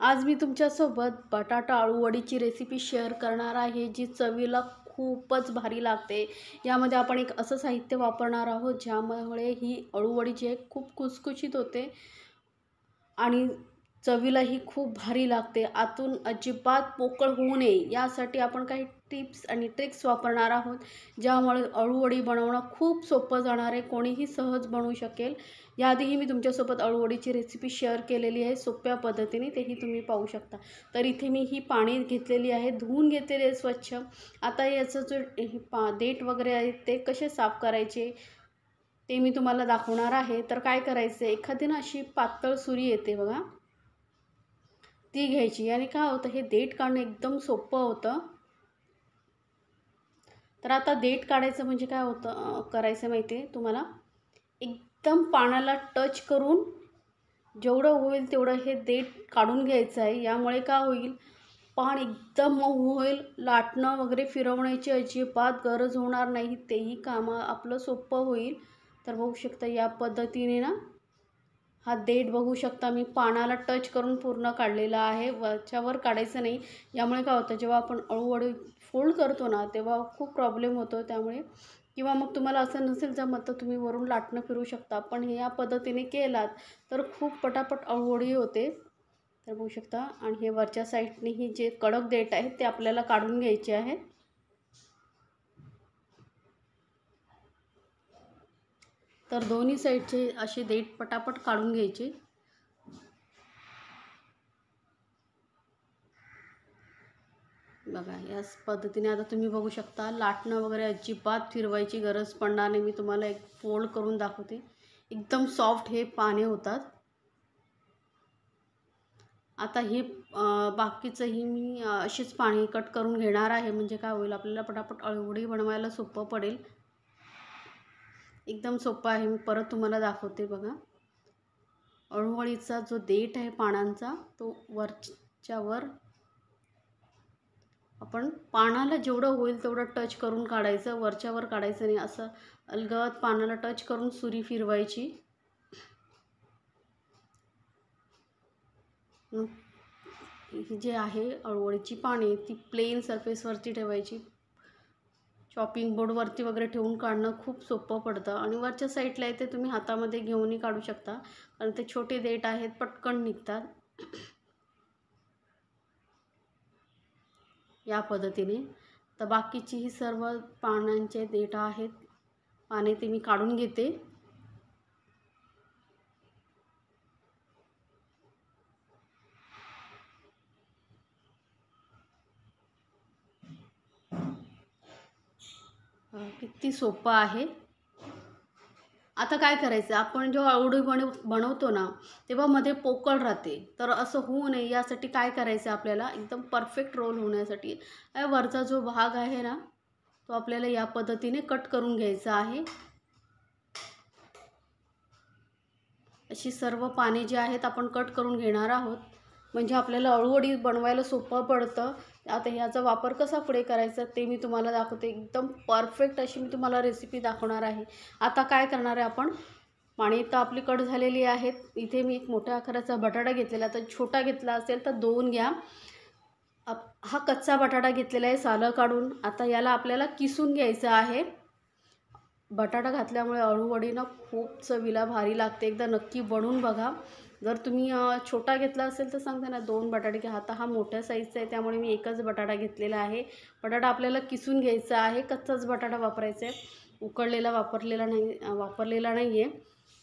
आज मी तुमच्यासोबत बटाटा अळू वडीची रेसिपी शेअर करणार आहे, जी चवीला खूपच भारी लागते. यामध्ये आपण एक असं साहित्य वापरणार आहोत, ज्यामुळे ही अळू वडी जी आहे खूप खुसखुशीत होते आणि चवीलाही खूप भारी लागते. आतून अजिबात पोकळ होऊ नये यासाठी आपण काही टिप्स आणि ट्रिक्स वापरणार आहोत, ज्यामुळे अळूवडी बनवणं खूप सोपं जाणार आहे. कोणीही सहज बनवू शकेल. याआधीही मी तुमच्यासोबत अळूवडीची रेसिपी शेअर केलेली आहे सोप्या पद्धतीने, तेही तुम्ही पाहू शकता. तर इथे मी ही पाणी घेतलेली आहे, धुवून घेतलेली आहे स्वच्छ. आता याचं जो देठ वगैरे आहे ते कसे साफ करायचे ते मी तुम्हाला दाखवणार आहे. तर काय करायचं, एखादी ना अशी पातळ सुरी येते बघा, ती घ्यायची आणि काय होतं, हे देठ काढणं एकदम सोपं होतं. तर आता देठ काढायचं म्हणजे काय होतं, करायचं माहिती आहे तुम्हाला, एकदम पाण्याला टच करून जेवढं होईल तेवढं हे देठ काढून घ्यायचं आहे. यामुळे काय होईल, पान एकदम मऊ होईल, लाटणं वगैरे फिरवण्याची अजिबात गरज होणार नाही, तेही काम आपलं सोपं होईल. तर बघू शकता या पद्धतीने ना हा देठ बघू शकता, मी पानाला टच करून पूर्ण काढलेला आहे, वरच्यावर काढायचं नाही. यामुळे काय होतं, जेव्हा आपण अळूवडी फोल्ड करतो ना तेव्हा खूप प्रॉब्लेम होतो. त्यामुळे किंवा मग तुम्हाला असं नसेल जमत तर तुम्ही वरून लाटणं फिरू शकता, पण हे या पद्धतीने केलात तर खूप पटापट अळूवडी होते. तर बघू शकता, आणि हे वरच्या साईडने ही जे कडक देठ आहेत ते आपल्याला काढून घ्यायचे आहे. तर दोन्ही साईडचे असे देठ पटापट काढून घ्यायचे. बघा याच पद्धतीने आता तुम्ही बघू शकता, लाटणं वगैरे अजिबात फिरवायची गरज पडणार नाही. मी तुम्हाला एक फोल्ड करून दाखवते, एकदम सॉफ्ट हे पाने होतात. आता हे बाकीचंही मी अशीच पाणी कट करून घेणार आहे, म्हणजे काय होईल, आपल्याला पटापट अळूवडी बनवायला सोपं पडेल. एकदम सोपं आहे, मी परत तुम्हाला दाखवते. बघा, अळूवडीचा जो देठ आहे पानांचा तो वरच्यावर आपण पानाला जेवढं होईल तेवढं टच करून काढायचं, वरच्यावर काढायचं नाही. असं अलगद पानाला टच करून सुरी फिरवायची. ही जे आहे अळूवडीची पाने ती प्लेन सरफेसवरती ठेवायची. चॉपिंग बोर्डवरती वगैरे ठेवून काढणं खूप सोपं पडतं. आणि वरच्या साईडला आहे ते तुम्ही हातामध्ये घेऊनही काढू शकता, कारण ते छोटे देठ आहेत, पटकन निघतात. या पद्धतीने तर बाकीची ही सर्व पानांचे देठ आहेत, पाने ते मी काढून घेते. किती सोपं आहे. आता काय करायचं, आपण जेव्हा अळूवडी बनवतो ना तेव्हा मध्ये पोकळ राहते, तर असं होऊ नये यासाठी काय करायचं, आपल्याला एकदम परफेक्ट रोल होण्यासाठी वरचा जो भाग आहे ना तो आपल्याला या पद्धतीने कट करून घ्यायचा आहे. अशी सर्व पाने जी आहेत आपण कट करून घेणार आहोत, म्हणजे आपल्याला अळूवडी बनवायला सोपं पडतं. आता ह्याचा वापर कसा पुढे करायचा ते मी तुम्हाला दाखवते. एकदम परफेक्ट अशी मी तुम्हाला रेसिपी दाखवणार आहे. आता काय करणार आहे आपण, पाणी तर आपली कट झालेली आहेत. इथे मी एक मोठ्या आकाराचा बटाटा घेतलेला, तर छोटा घेतला असेल तर 2 घ्या. हा कच्चा बटाटा घेतलेला आहे सालं काढून. आता याला आपल्याला किसून घ्यायचं आहे. बटाटा घातल्यामुळे अळूवडी ना खूप चवीला भारी लागते. एकदा नक्की बनवून बघा. जर तुम्ही छोटा घेतला असेल तर सांगते ना 2 बटाटे घ्या. आता हा मोठ्या साईजचा आहे त्यामुळे मी एकच बटाटा घेतलेला आहे. बटाटा आपल्याला किसून घ्यायचा आहे, कच्चाच बटाटा वापरायचा आहे, उकडलेला वापरलेला नाही आहे.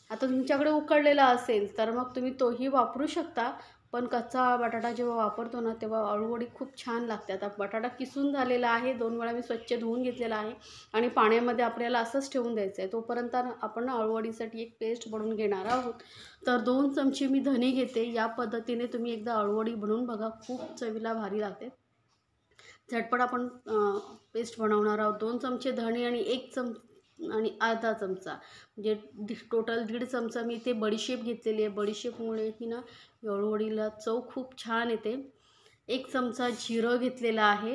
आता तुमच्याकडे उकडलेला असेल तर मग तुम्ही तोही वापरू शकता, पण कच्चा बटाटा जेव्हा वापरतो ना तेव्हा अळूवडी खूप छान लागते. आता बटाटा किसून झालेला आहे, 2 वेळा मी स्वच्छ धुवून घेतलेला आहे आणि पाण्यामध्ये आपल्याला असंच ठेवून द्यायचं आहे. तोपर्यंत आपण अळूवडीसाठी एक पेस्ट बनवून घेणार आहोत. तर 2 चमचे मी धने घेते. या पद्धतीने तुम्ही एकदा अळूवडी बनवून बघा, खूप चवीला भारी लागते. झटपट आपण पेस्ट बनवणार आहोत. 2 चमचे धणे आणि 1 आणि अर्धा चमचा, म्हणजे टोटल 1.5 चमचा मी इथे बडीशेप घेतलेली आहे. बडीशेपमुळे ही ना अळूवडीला चव खूप छान येते. 1 चमचा जिरं घेतलेला आहे.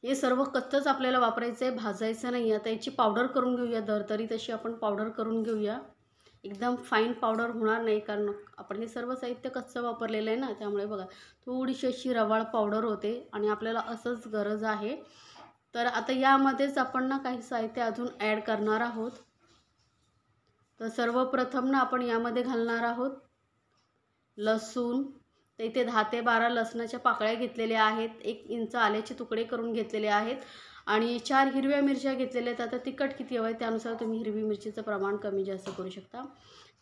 हे सर्व कच्चंच आपल्याला वापरायचं आहे, भाजायचं नाही. आता याची पावडर करून घेऊया, दरदरीत अशी आपण पावडर करून घेऊया. एकदम फाईन पावडर होणार नाही, कारण आपण हे सर्व साहित्य कच्चं वापरलेलं आहे ना, त्यामुळे बघा थोडीशी अशी रवाळ पावडर होते आणि आपल्याला असंच गरज आहे. तर आता यामध्येच आपण ना काही साहित्य अजून ॲड करणार आहोत. तर सर्वप्रथम ना आपण यामध्ये घालणार आहोत लसूण. तर इथे 10 ते 12 लसणाच्या पाकळ्या घेतलेल्या आहेत, 1 इंच आल्याचे तुकडे करून घेतलेले आहेत आणि 4 हिरव्या मिरच्या घेतलेल्या आहेत. आता तिखट किती हवं आहे त्यानुसार तुम्ही हिरवी मिरचीचं प्रमाण कमी जास्त करू शकता.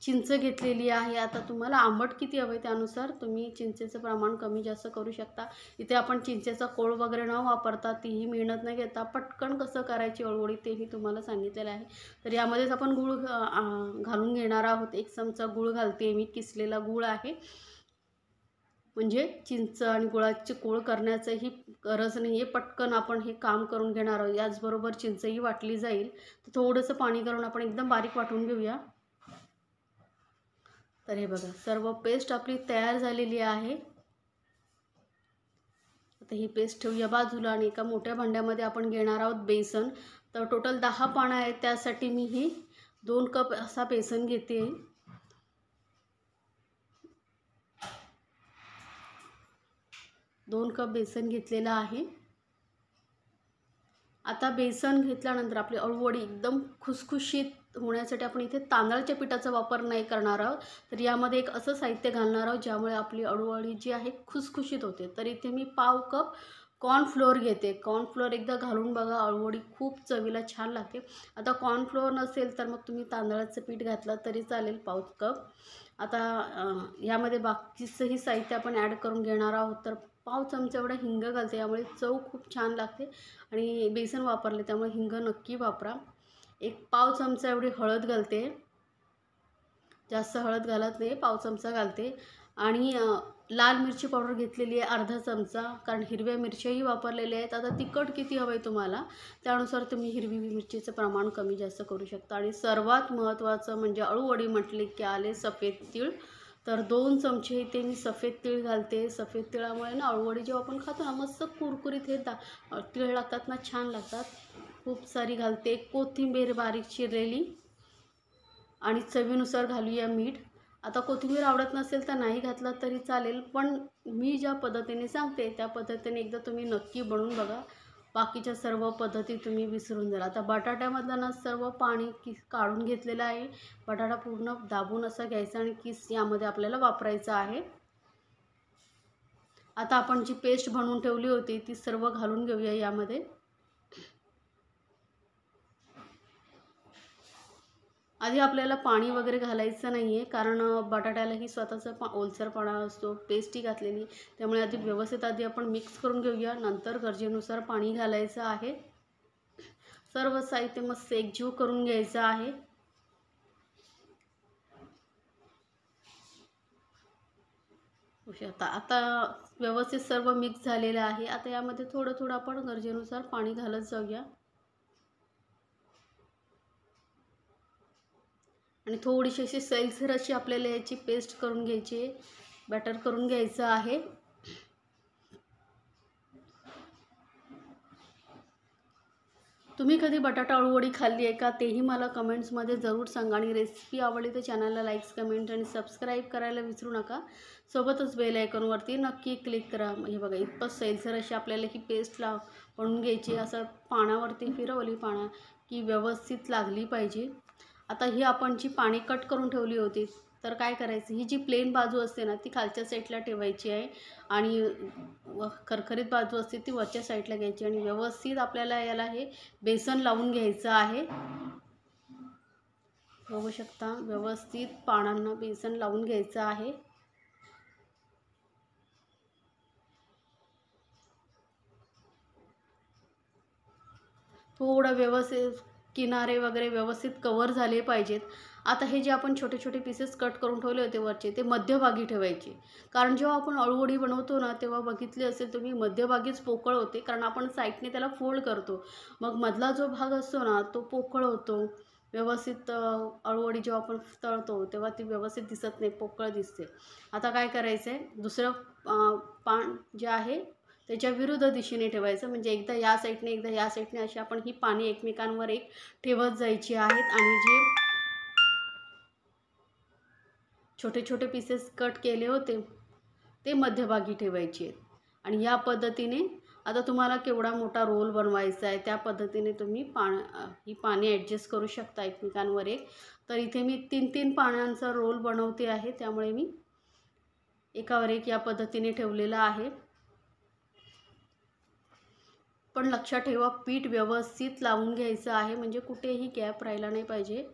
चिंच घेतलेली आहे, आता तुम्हाला आंबट किती हवं आहे त्यानुसार तुम्ही चिंचेचं प्रमाण कमी जास्त करू शकता. इथे आपण चिंचेचा कोळ वगैरे न वापरता, तीही मेहनत न घेता पटकन कसं करायची अळूवडी तेही तुम्हाला सांगितलेलं आहे. तर यामध्येच आपण गूळ घालून घेणार आहोत. 1 चमचा गूळ घालते मी, किसलेला गूळ आहे, म्हणजे चिंच आणि गुळाची कोळ करण्याचंही गरज नाही आहे, पटकन आपण हे काम करून घेणार आहोत. याचबरोबर चिंचही वाटली जाईल. तर थोडंसं पाणी करून आपण एकदम बारीक वाटून घेऊया. तर हे बघा सर्व पेस्ट आपली तयार झालेली आहे. आता ही पेस्ट ठेवूया बाजूला आणि एका मोठ्या भांड्यामध्ये आपण घेणार आहोत बेसन. तर टोटल 10 पानं आहेत, त्यासाठी मी ही 2 कप असा बेसन घेते. 2 कप बेसन घेतलेलं आहे. आता बेसन घेतल्यानंतर आपली अळूवडी एकदम खुसखुशीत होण्यासाठी आपण इथे तांदळाच्या पिठाचा वापर नाही करणार आहोत. तर यामध्ये एक असं साहित्य घालणार आहोत ज्यामुळे आपली अळूवडी जी आहे खुसखुशीत होते. तर इथे मी पाव कप कॉर्नफ्लोअर घेते. कॉर्नफ्लोअर एकदा घालून बघा, अळूवडी खूप चवीला छान लागते. आता कॉर्नफ्लोअर नसेल तर मग तुम्ही तांदळाचं पीठ घातलं तरी चालेल, पाव कप. आता यामध्ये बाकीचंही साहित्य आपण ॲड करून घेणार आहोत. तर पाव चमचा एवढा हिंग घालते, यामुळे चव खूप छान लागते आणि बेसन वापरले त्यामुळे हिंग नक्की वापरा. 1 पाव चमचा एवढी हळद घालते, जास्त हळद घालत नाही, पाव चमचा घालते. आणि लाल मिरची पावडर घेतलेली आहे अर्धा चमचा, कारण हिरव्या मिरच्याही वापरलेल्या आहेत. आता तिखट किती हवं आहे तुम्हाला त्यानुसार तुम्ही हिरवी मिरचीचं प्रमाण कमी जास्त करू शकता. आणि सर्वात महत्त्वाचं म्हणजे अळूवडी म्हटले की आले सफेद तीळ. तर 2 चमचे इथे मी सफेद तीळ घालते. सफेद तिळामुळे ना अळूवडी जेव्हा आपण खातो ना मस्त कुरकुरीत हे तीळ लागतात ना, छान लागतात. खूप सारी घालते. कोथिंबीर बारीक चिरलेली आणि चवीनुसार घालूया मीठ. आता कोथिंबीर आवडत नसेल तर नाही घातलं तरी चालेल, पण मी ज्या पद्धतीने सांगते त्या पद्धतीने एकदा तुम्ही नक्की बनवून बघा. बाकीच्या सर्व पद्धती तुम्ही विसरून जाल. आता बटाट्यामधलं ना सर्व पाणी काढून घेतलेलं आहे. बटाटा पूर्ण दाबून असा घ्यायचा आणि किस यामध्ये आपल्याला वापरायचा आहे. आता आपण जी पेस्ट बनवून ठेवली होती ती सर्व घालून घेऊया यामध्ये. आधी आपल्याला पाणी वगैरे घालायचं नाही आहे, कारण बटाट्यालाही स्वतःचा ओलसरपणा असतो, पेस्टही घातलेली, त्यामुळे आधी व्यवस्थित आपण मिक्स करून घेऊया. नंतर गरजेनुसार पाणी घालायचं आहे. सर्व साहित्य मस्त एकजीव करून घ्यायचं आहे. आता व्यवस्थित सर्व मिक्स झालेलं आहे. आता यामध्ये थोडं थोडं आपण गरजेनुसार पाणी घालत जाऊया आणि थोडीशी अशी सैलसर अशी आपल्याला याची पेस्ट करून घ्यायची, बॅटर करून घ्यायचं आहे. तुम्ही कधी बटाटा अळूवडी खाल्ली आहे का तेही मला कमेंट्समध्ये जरूर सांगा. आणि रेसिपी आवडली तर चॅनलला लाईक्स, कमेंट आणि सबस्क्राईब करायला विसरू नका. सोबतच बेल आयकॉनवरती नक्की क्लिक करा. हे बघा इतकं सैलसर अशी आपल्याला ही पेस्ट बनवून घ्यायची. असं पानावरती फिरवली की व्यवस्थित लागली पाहिजे. आता ही आपण जी पाणी कट करून ठेवली होती तर काय करायचं, ही जी प्लेन बाजू असते ना ती खालच्या साईडला ठेवायची आहे आणि खरखरीत बाजू असते ती वरच्या साईडला घ्यायची आणि व्यवस्थित आपल्याला याला हे बेसन लावून घ्यायचं आहे. बघू शकता व्यवस्थित पानांना बेसन लावून घ्यायचं आहे. थोडं व्यवस्थित किनारे वगैरे व्यवस्थित कवर झाले पाहिजेत. आता हे जे आपण छोटे छोटे पीसेस कट करून ठेवले होते वरचे ते मध्यभागी ठेवायचे, कारण जेव्हा आपण अळूवडी बनवतो ना तेव्हा बघितले असेल तुम्ही मध्यभागीच पोकळ होते, कारण आपण साईडने त्याला फोल्ड करतो, मग मधला जो भाग असतो ना तो पोकळ होतो. व्यवस्थित अळूवडी जेव्हा आपण तळतो तेव्हा ती व्यवस्थित दिसत नाही, पोकळ दिसते. आता काय करायचं आहे, दुसरं पान जे आहे त्याच्या विरुद्ध दिशेने ठेवायचं, म्हणजे एकदा या साईडने एकदा या साईडने अशी आपण ही पाने एकमेकांवर एक ठेवत जायची आहेत. आणि जे छोटे छोटे पीसेस कट केले होते ते मध्यभागी ठेवायचे आहेत. आणि या पद्धतीने आता तुम्हाला केवढा मोठा रोल बनवायचा आहे त्या पद्धतीने तुम्ही ही पाने ॲडजस्ट करू शकता एकमेकांवर एक. तर इथे मी 3-3 पानांचा रोल बनवते आहे, त्यामुळे मी एकावर एक या पद्धतीने ठेवलेला आहे. पण लक्षात ठेवा, पीठ व्यवस्थित लावून घ्यायचं आहे, म्हणजे कुठेही गॅप राहिला नाही पाहिजे.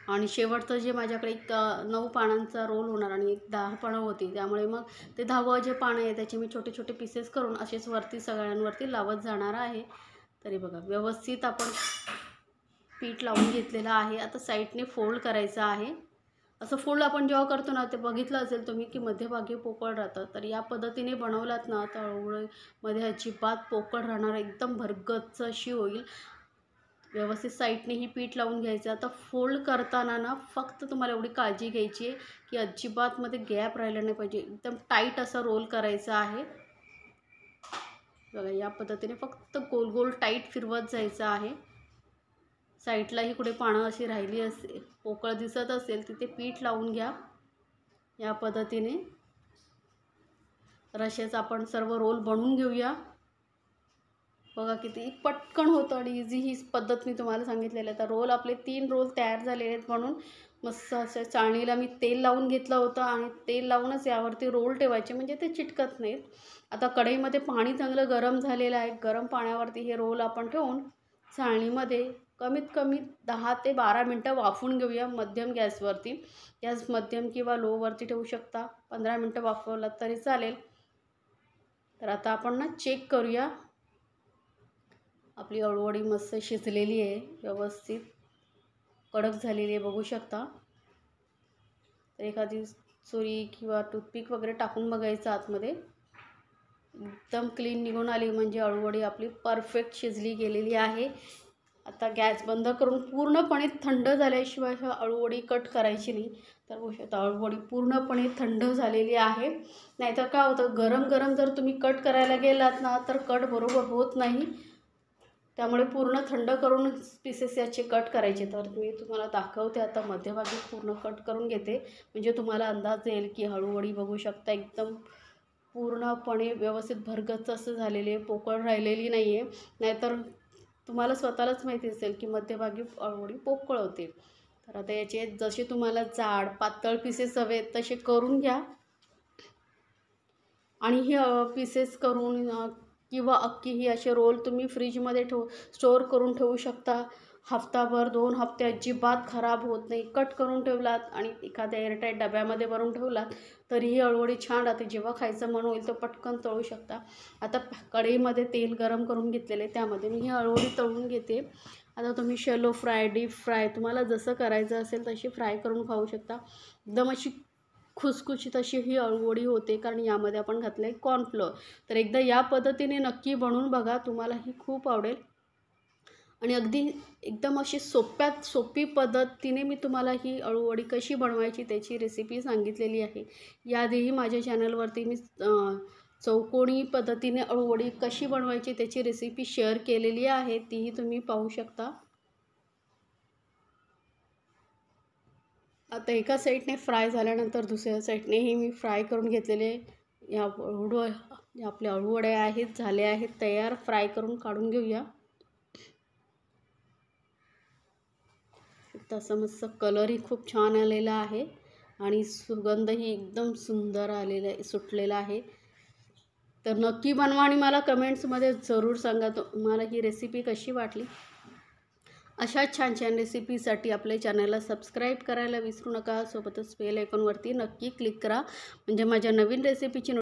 आणि शेवटचं जे माझ्याकडे एक 9 पानांचा रोल होणार आणि एक 10 पानं होती, त्यामुळे मग ते 10वं जे पान आहे त्याचे मी छोटे छोटे पीसेस करून असेच वरती सगळ्यांवरती लावत जाणार आहे. तरी बघा, व्यवस्थित आपण पीठ लावून घेतलेलं आहे. आता साईडने फोल्ड करायचं आहे. असं फोल्ड आपण जेव्हा करतो ना, ते बघितलं असेल तुम्ही की मध्यभागी पोकळ राहतं. तर या पद्धतीने बनवलात ना तर अळूवडीमध्ये अजिबात पोकळ राहणार, एकदम भरगच्च अशी होईल. व्यवस्थित साईडने ही पीठ लावून घ्यायचं. आता फोल्ड करताना ना फक्त तुम्हाला एवढी काळजी घ्यायची आहे की अजिबात मध्ये गॅप राहिला नाही पाहिजे, एकदम टाईट असा रोल करायचा आहे. बघा, या पद्धतीने फक्त गोल गोल टाईट फिरवत जायचं आहे. साईडलाही कुठे पानं अशी राहिली असेल, पोकळ दिसत असेल, तिथे पीठ लावून घ्या या पद्धतीने. तर असेच आपण सर्व रोल बनवून घेऊया. बघा किती पटकन होतं आणि इझी ही पद्धत मी तुम्हाला सांगितलेलं आहे. तर रोल आपले 3 रोल तयार झालेले आहेत. म्हणून मस्त असं चाळणीला मी तेल लावून घेतलं होतं आणि तेल लावूनच यावरती रोल ठेवायचे, म्हणजे ते चिटकत नाहीत. आता कढईमध्ये पाणी चांगलं गरम झालेलं आहे. गरम पाण्यावरती हे रोल आपण ठेवून चाळणीमध्ये कमीत कमी 10 ते 12 मिनटं वाफवून घेऊया मध्यम गॅसवरती. गॅस मध्यम किंवा लोवरती ठेवू शकता. 15 मिनटं वाफवलं तरी चालेल. तर आता आपण ना चेक करूया. आपली अळूवडी मस्त शिजलेली आहे, व्यवस्थित कडक झालेली आहे, बघू शकता. तर एखादी सुरी किंवा टूथपिक वगैरे टाकून बघायचं आतमध्ये. एकदम क्लीन निघून आली म्हणजे अळूवडी आपली परफेक्ट शिजली गेलेली आहे. आता गॅस बंद करून पूर्णपणे थंड झाल्याशिवाय अळूवडी कट करायची नाही. तर बघू शकता अळूवडी पूर्णपणे थंड झालेली आहे. नाहीतर काय होतं, गरम गरम जर तुम्ही कट करायला गेलात ना तर कट बरोबर होत नाही. त्यामुळे पूर्ण थंड करून पीसेस याचे कट करायचे. तर मी तुम्हाला दाखवते आता मध्यभागी पूर्ण कट करून घेते, म्हणजे तुम्हाला अंदाज येईल की अळूवडी बघू शकता एकदम पूर्णपणे व्यवस्थित भरगच्च असं झालेली आहे, पोकळ राहिलेली नाही आहे. नाहीतर तुम्हाला स्वतःलाच माहिती असेल की मध्यभागी अळूवडी पोकळ होते. तर आता याचे जसे तुम्हाला जाड पातळ पीसेस हवे तसे करून घ्या आणि हे पीसेस करून किंवा अख्खी ही असे रोल तुम्ही फ्रीजमध्ये स्टोअर करून ठेवू शकता. हफ्ताभर 2 हफ्ते अजिबात खराब होत नाही. कट करून ठेवलात आणि एखाद्या एअरटाईट डब्यामध्ये भरून ठेवलात तरीही अळूवडी छान राहते. जेव्हा खायचं मन होईल तर पटकन तळू शकता. आता कढईमध्ये तेल गरम करून घेतलेले, त्यामध्ये मी ही अळूवडी तळून घेते. आता तुम्ही शॅलो फ्राय, डीप फ्राय तुम्हाला जसं करायचं असेल तशी फ्राय करून खाऊ शकता. एकदम अशी खुसखुशीत अशी ही अळूवडी होते, कारण यामध्ये आपण घातलं आहे कॉर्नफ्लोअर. तर एकदा या पद्धतीने नक्की बनवून बघा, तुम्हाला ही खूप आवडेल. आणि अगदी एकदम अशी सोप्यात सोपी पद्धतीने मी तुम्हाला ही अळूवडी कशी बनवायची त्याची रेसिपी सांगितलेली आहे. याआधीही माझ्या चॅनलवरती मी चौकोनी पद्धतीने अळूवडी कशी बनवायची त्याची रेसिपी शेअर केलेली आहे, तीही तुम्ही पाहू शकता. आता एका साईडने फ्राय झाल्यानंतर दुसऱ्या साईडनेही मी फ्राय करून घेतलेले या आपल्या अळूवड्या आहेत, झाल्या आहेत तयार. फ्राय करून काढून घेऊया. तसं मस्त कलरही खूप छान आलेला आहे आणि सुगंधही एकदम सुंदर आलेला आहे, सुटलेला आहे. तर नक्की बनवा आणि मला कमेंट्समध्ये जरूर सांगा तुम्हाला ही रेसिपी कशी वाटली. अशा छान छान रेसिपीसाठी आपल्या चॅनलला सबस्क्राईब करायला विसरू नका. सोबतच बेल आयकॉनवरती नक्की क्लिक करा, म्हणजे माझ्या नवीन रेसिपीची